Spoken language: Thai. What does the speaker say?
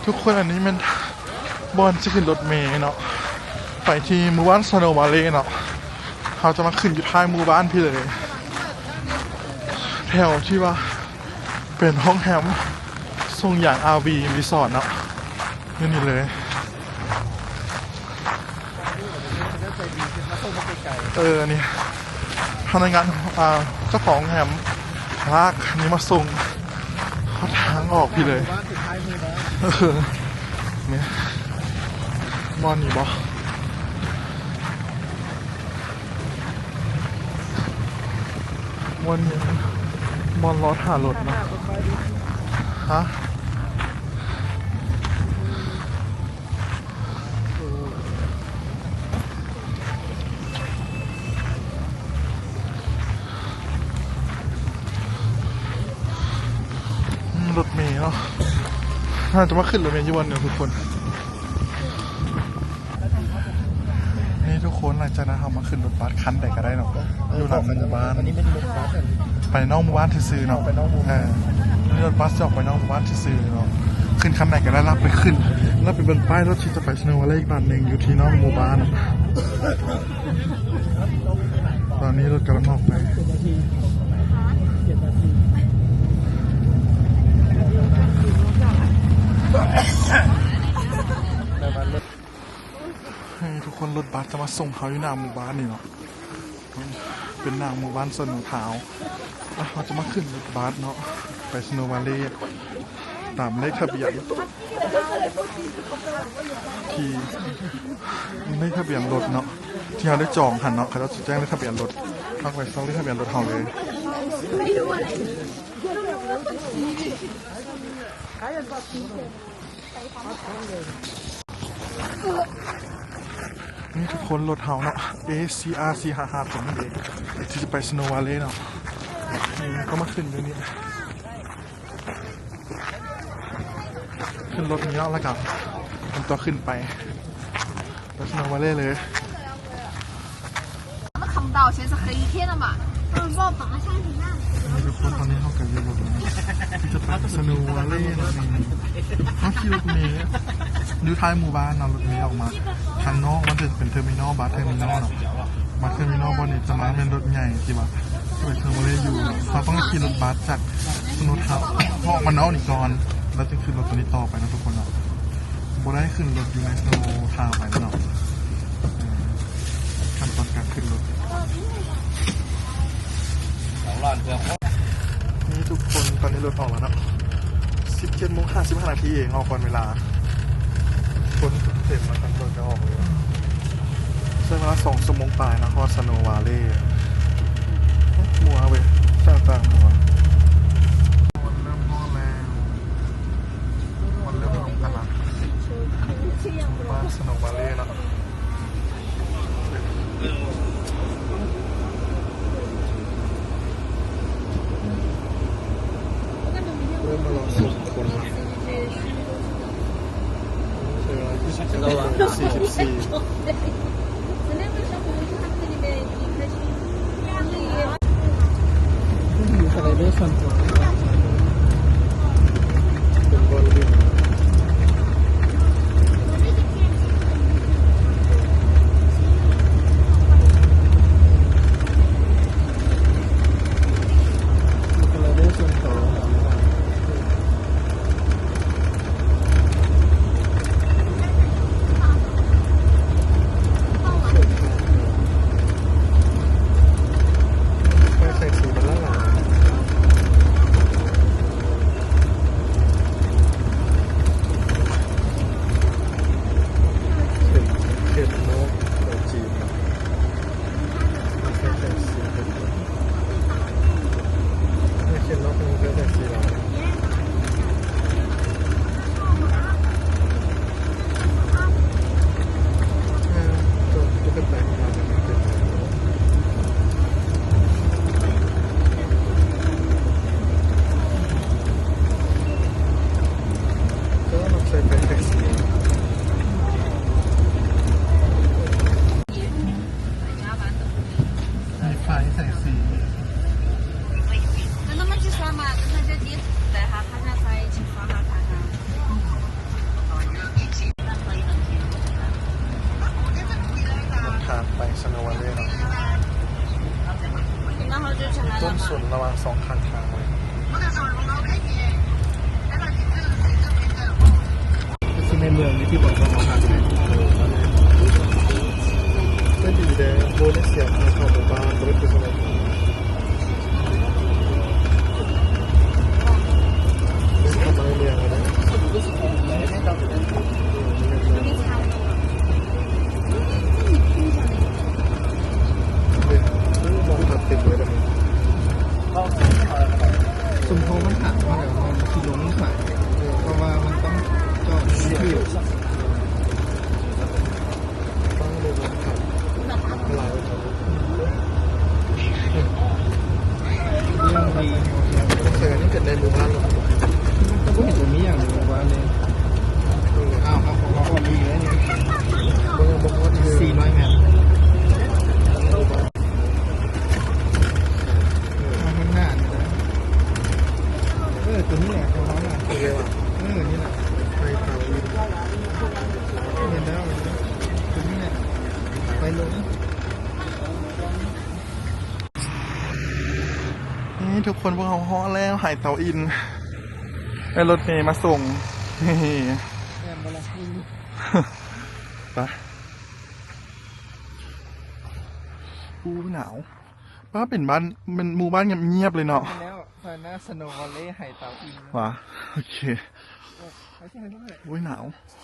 ทุกคนอันนี้มันบอลจะขึ้นรถเมล์เนาะไปที่หมู่บ้านสโนว์วาเลย์เนาะเขาจะมาขึ้นอยู่ท้ายหมู่บ้านพี่เลยแถวที่ว่าเป็นห้องแฮมทรงอย่าง RV รีสอร์ทเนาะนี่เลยนี่พนักงานเจ้าของแฮมลากนี้มาส่งเขาทางออกพี่เลยเนี่ยมอนนี่บอวันนี้มอนรอถ่ารถนะฮะรถเมล์เนาะน่าจะมาขึ้นรถเมล์ยี่วันเดียวทุกคนนี่ทุกคนหลังจากนั้นเขามาขึ้นรถบัสคันใดก็ได้เนาะอยู่หลังหมู่บ้านไปนอกหมู่บ้านที่ซื้อเนาะรถบัสจะออกไปนอกหมู่บ้านที่ซื้อเนาะขึ้นคันไหนก็ได้รับไปขึ้นแล้วไปบนป้ายรถที่จะไปสโนว์วาเลย์อีกบ้านหนึ่งอยู่ที่นอกหมู่บ้านตอนนี้รถกำลังออกไปให้ทุกคนรถบัสจะมาส่งเขาอยู่หน้าหมู่บ้านนี่เนาะเป็นหน้าหมู่บ้านสโนว์ทาวน์เราจะมาขึ้นรถบัสเนาะไปสโนว์วาเลย์ตามเลขทะเบียนที่เลขทะเบียนรถเนาะที่เราได้จองหันเนาะเขาจะแจ้งเลขทะเบียนรถทักไปซ่องเลขทะเบียนรถเขาเลยนี่ทุกคนรถเฮาเนาะ ACR 455ผมนี่เองที่จะไปสโนว์วาเลย์เนาะนี่ก็มาขึ้นด้วยนี่ขึ้นรถนี้แล้วกันมันตัวขึ้นไปสโนว์วาเลย์เลย看不到，现在是黑天了嘛。帮我爬上去那。ทุกคนตอนนี้เขากันเยอะเลยที่จะไปสโนว์วาเลย์นะนี่ขี่รถเมล์ดูท้ายหมู่บ้านเอารถเมล์ออกมาทางนอกมันจะเป็นเทอร์มินอลบัสเทอร์มินอลเนาะบัสเทอร์มินอลบนนี้จะมาเป็นรถใหญ่ที่ว่าที่ไปสโนว์วาเลย์อยู่เราต้องขี่รถบัสจากสโนว์ทาวน์ห้องมันนอกนี่ก่อนแล้วจึงขึ้นรถตัวนี้ต่อไปนะทุกคนเนาะโบได้ขึ้นรถอยู่ในสโนว์ทาวน์ไปแล้วเนาะขั้นตอนการขึ้นรถนี่ทุกคนตอนนี้รถออกแล้วนะ17:55นาทีเองออกก่อนเวลาคนเต็มมาทั้งรถจะออกเลยใช้เวลา2 ชั่วโมงปลายนะฮอดสโนว์วาเลย์มัวเว้ยต่างๆมัววันเริ่มฮอดแล้ววันเริ่มลงกันละบ้านสโนว์วาเลย์นะเริ่มมารอส่งคนละ44 เมืองที่บอกว่ามาพักให้ ไม่ดีเลยโบนัสเสียงของหมู่บ้านบริษัทอะไรทำอะไรเรียงอะไรมองถัดติดเลยนะ สมพงษ์มันถามว่าแบบมันคือลงขายเพราะว่ามันต้องจอดที่อยู่ ตั้งเลยมองถัดลายครับ เรื่องดี เสือนี่เกิดในหมู่บ้านหรอ ก็เห็นตัวนี้อย่างหนึ่งว่าเลยเอาของเราก็มีแล้วเนี่ย บางบางวันคือ 400 เมตรข้างหน้านี่นะตัวนี้แหละของเขาน่ะ โอเคว่ะ นี่แหละ ไปเตาอิน เห็นแล้วตัวนี้แหละไปลง นี่ทุกคนพวกเขาห่อแล้วหายเตาอินไอรถเมย์มาส่งนี่ แอมบลา ไปกูหนาวป้าเป็นบ้านมันหมู่บ้านเงียบๆเลยเนาะ แล้วพาหน้าสโนว์วอลเล่ไห่เตาอิน ว่ะโอเค ไม่ใช่ด้วย อุ้ยหนาว เ